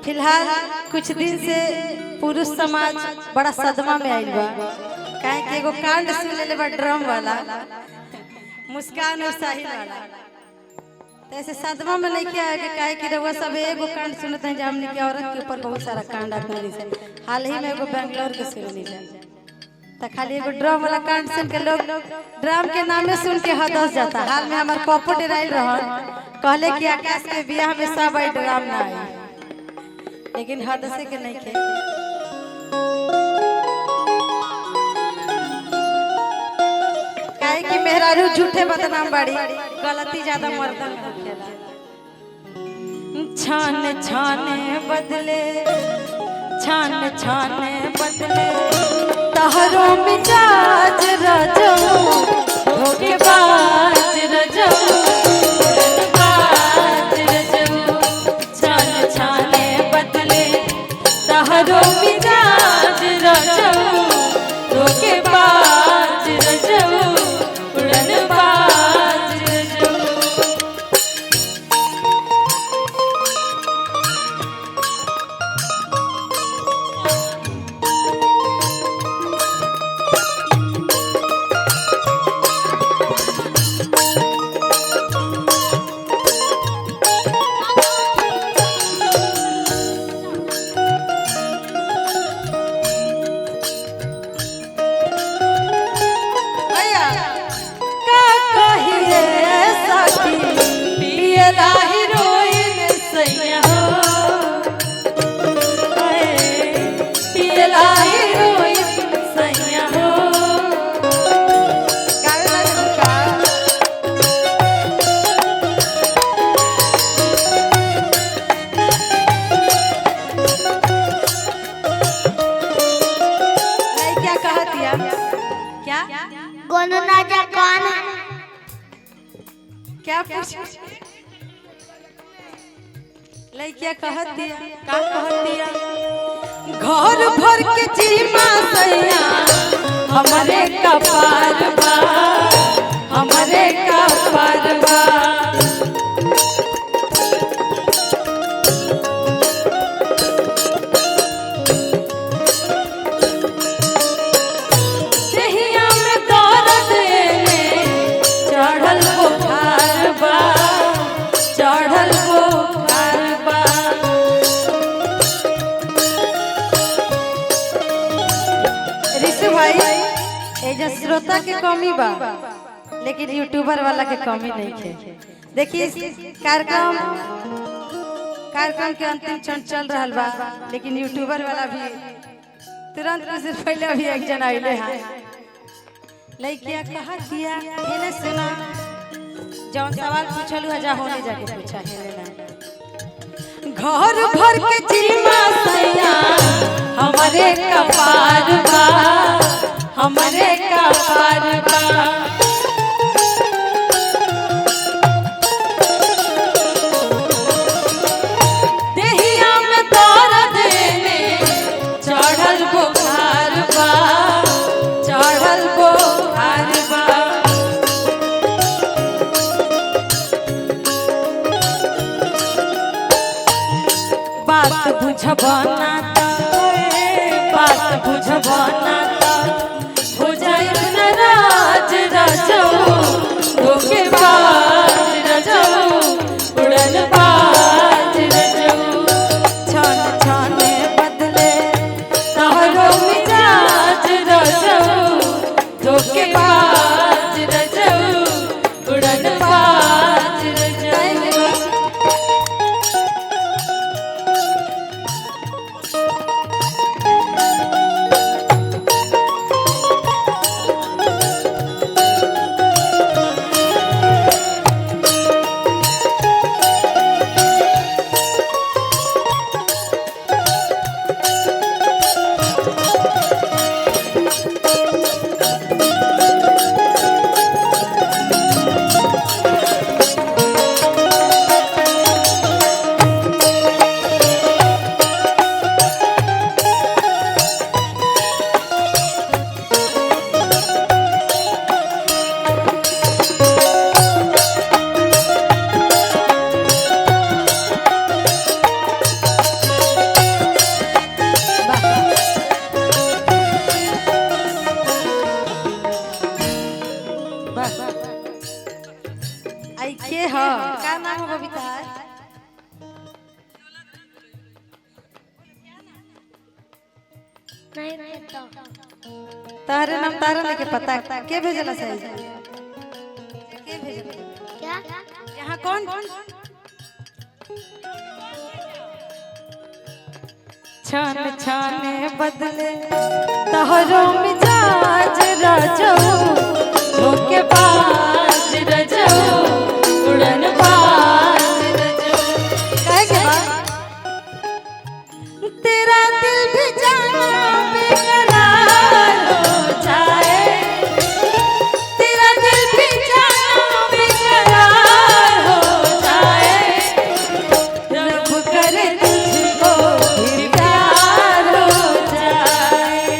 फिलहाल कुछ दिन से पुरुष समाज बड़ा सदमा में आइल बा। काहे कि एगो कांड सुन लेले बा ड्रम वाला, मुस्कान और साहिल वाला। तो ऐसे सदमा में नहीं किया है कि काहे कि रउआ सब एगो कांड सुनते हैं जे हमने की औरत के ऊपर बहुत सारा कांड आते हैं। हाल ही में एगो बेंगलोर के सुननी है, तो खाली एगो ड्रम वाला कांड सुन के लोग ड्रम के नामे सुन के हदस जाता। हाल में हमार पप्पो डराइल रहन, कहले कि आकाश के बियाह में सब आई ड्राम ना आई, लेकिन हदसे के नहीं खे। काहे कि मेहरारू झूठे बदनाम बाड़ी, गलती ज्यादा मर्दन होखेला। छाने छाने बदले, छाने छाने बदले तहरो मिजाज रजो, धोखेबाज रजो, धोखेबाज रजो। छाने छाने बदले तहरो मिजाज रजो, धोखेबाज रजो, उड़नबाज रजो। क्या पूछा? लइकिया कहत दिया, का कहत दिया? घर भर के जीमा सैया हमरे कपार बा, हमरे कपार बा। देहिया में दर्द एले चढ़ल बुखार बा, चढ़ल बुखार बा। ऋषि भाई एजा श्रोता के कमी बा, लेकिन यूट्यूबर वाला के कमी नहीं है। देखिए कार्यक्रम के अंतिम क्षण चल रहा बा, लेकिन यूट्यूबर वाला भी तुरंत कुछ देर पहले अभी एक जन आइले हैं। लइकिया कहा किया इन्हें सुना, जौन सवाल पूछलू है जा होने जाके पूछा है ना। घर भर के जीमा सैया हमरे कपार बा, हमरे कपार बा। देहिया में दर्द एले चढ़ल बुखार बा, चढ़ल बुखार बा। बात बुझबना त, बात बुझबना त हो जाए नाराज रजो, धोखेबाज रजो, उड़नबाज रजो। छान छाने बदले तहरो मिजाज रजो, धोखेबाज रजो, उड़नबाज रजो। नहीं पता। तारे नाम तारा लेके पता के भेजला सही के भेजला क्या? यहाँ कौन छान छाने बदले तहरो मिजाज राजो होके बाज रजो उड़न बाज रजो कहे के बाद तेरा दिल भी जाना बेकरार हो जाए तेरा दिल भी जाना बेकरार हो जाए रब करे तुझको भी प्यार हो जाए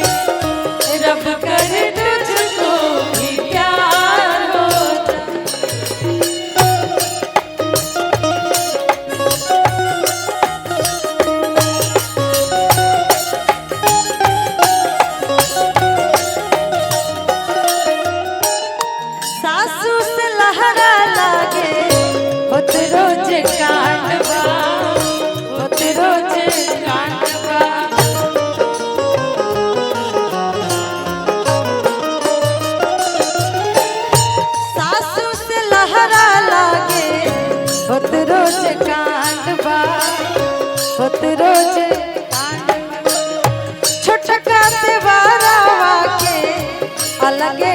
रब करे तुझको भी प्यार हो जाए सासू से लहरा लागे होत रोज कांडवा होत रोज कांडवा सासू से लहरा लागे होत रोज कांडवा होत रोज कांडवा छोटका देवारा के अलगे